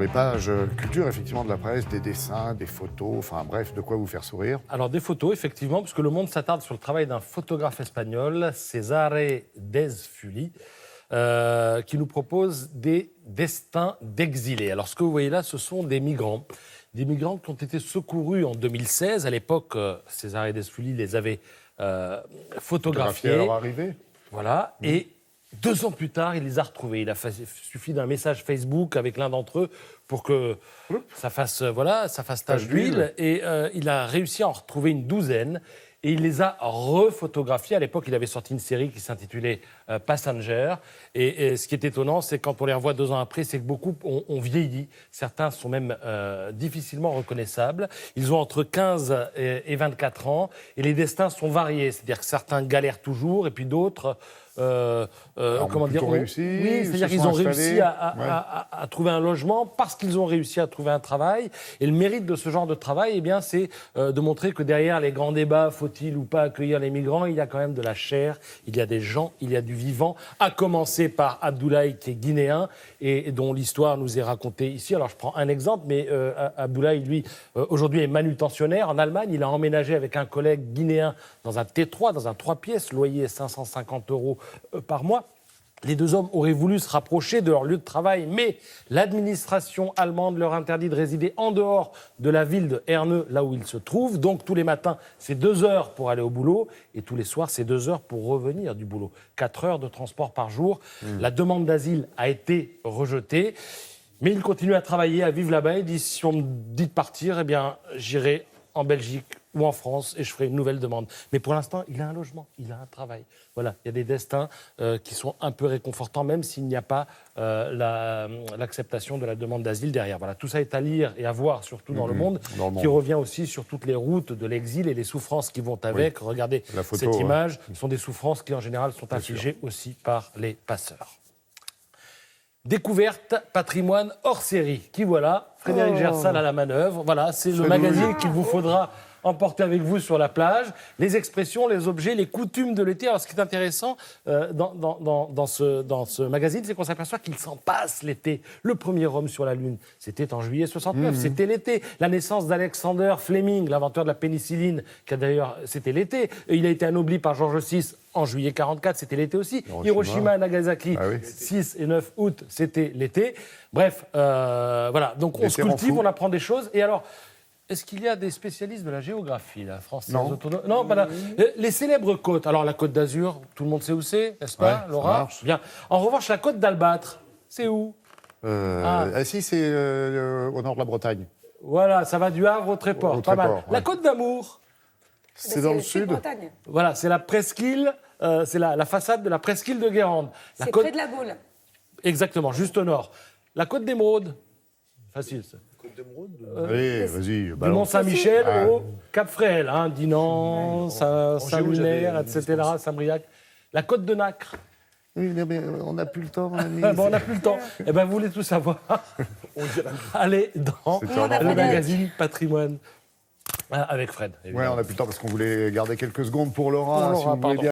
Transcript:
les pages culture, effectivement, de la presse, des dessins, des photos, enfin bref, de quoi vous faire sourire. Alors des photos, effectivement, puisque Le Monde s'attarde sur le travail d'un photographe espagnol, Cesare Desfuli, qui nous propose des destins d'exilés. Alors ce que vous voyez là, ce sont des migrants qui ont été secourus en 2016. À l'époque, Cesare Desfuli les avait photographiés. À leur arrivée. Voilà, et 2 ans plus tard, il les a retrouvés. Il suffi d'un message Facebook avec l'un d'entre eux pour que ça fasse tache d'huile. Et il a réussi à en retrouver une douzaine. Et il les a refotographiés. À l'époque, il avait sorti une série qui s'intitulait Passenger. Et ce qui est étonnant, c'est quand on les revoit 2 ans après, c'est que beaucoup ont vieilli. Certains sont même difficilement reconnaissables. Ils ont entre 15 et 24 ans. Et les destins sont variés. C'est-à-dire que certains galèrent toujours, et puis d'autres... réussi, oui, c'est-à-dire qu'ils ont réussi à trouver un logement parce qu'ils ont réussi à trouver un travail. Et le mérite de ce genre de travail, eh bien, c'est de montrer que derrière les grands débats, faut-il ou pas accueillir les migrants, il y a quand même de la chair, il y a des gens, il y a du vivant, à commencer par Abdoulaye, qui est guinéen et dont l'histoire nous est racontée ici. Alors, je prends un exemple, mais Abdoulaye, lui, aujourd'hui est manutentionnaire en Allemagne. Il a emménagé avec un collègue guinéen dans un T3, dans un 3 pièces, loyer 550 € par mois. Les 2 hommes auraient voulu se rapprocher de leur lieu de travail, mais l'administration allemande leur interdit de résider en dehors de la ville de Herne, là où ils se trouvent. Donc, tous les matins, c'est 2 heures pour aller au boulot, et tous les soirs, c'est 2 heures pour revenir du boulot. 4 heures de transport par jour. La demande d'asile a été rejetée, mais ils continuent à travailler, à vivre là-bas. Ils disent, si on me dit de partir, eh bien, j'irai en Belgique ou en France et je ferai une nouvelle demande. Mais pour l'instant, il a un logement, il a un travail. Voilà, il y a des destins qui sont un peu réconfortants, même s'il n'y a pas l'acceptation de la demande d'asile derrière. Voilà, tout ça est à lire et à voir, surtout dans le monde, qui revient aussi sur toutes les routes de l'exil et les souffrances qui vont avec. Oui. Regardez cette image, ce sont des souffrances qui, en général, sont infligées aussi par les passeurs. Découverte, patrimoine hors série. Qui voilà, Frédéric Gersal à la manœuvre. Voilà, c'est le magazine qu'il vous faudra emporter avec vous sur la plage. Les expressions, les objets, les coutumes de l'été. Alors, ce qui est intéressant dans ce magazine, c'est qu'on s'aperçoit qu'il s'en passe l'été. Le premier homme sur la Lune, c'était en juillet 69, c'était l'été. La naissance d'Alexander Fleming, l'inventeur de la pénicilline, qui a d'ailleurs, c'était l'été. Et il a été anobli par George VI en juillet 44, c'était l'été aussi. Hiroshima et Nagasaki, 6 et 9 août, c'était l'été. Bref, voilà. Donc, on se cultive, on apprend des choses. Et alors... Est-ce qu'il y a des spécialistes de la géographie, là, française? Non, voilà. Les célèbres côtes. Alors, la côte d'Azur, tout le monde sait où c'est, n'est-ce pas, Laura? Bien. En revanche, la côte d'Albâtre, c'est où? Si, c'est au nord de la Bretagne. Voilà, ça va du Havre au Tréport, pas mal. Ouais. La côte d'Amour? C'est dans le sud. Voilà, c'est la presqu'île, c'est la façade de la presqu'île de Guérande. C'est près de la Baule. Exactement, juste au nord. La côte d'Émeraude? Facile, ça. Allez, vas-y. Du Mont-Saint-Michel au Cap-Fréhel, Dinan, Saint-Lunaire, etc., Saint-Briac. La côte de Nacre. Oui, mais on n'a plus le temps, mon ami. Bon, on n'a plus le temps. Eh bien, vous voulez tout savoir? Allez dans le magazine Patrimoine avec Fred. Oui, on n'a plus le temps parce qu'on voulait garder quelques secondes pour Laura, si vous voulez bien.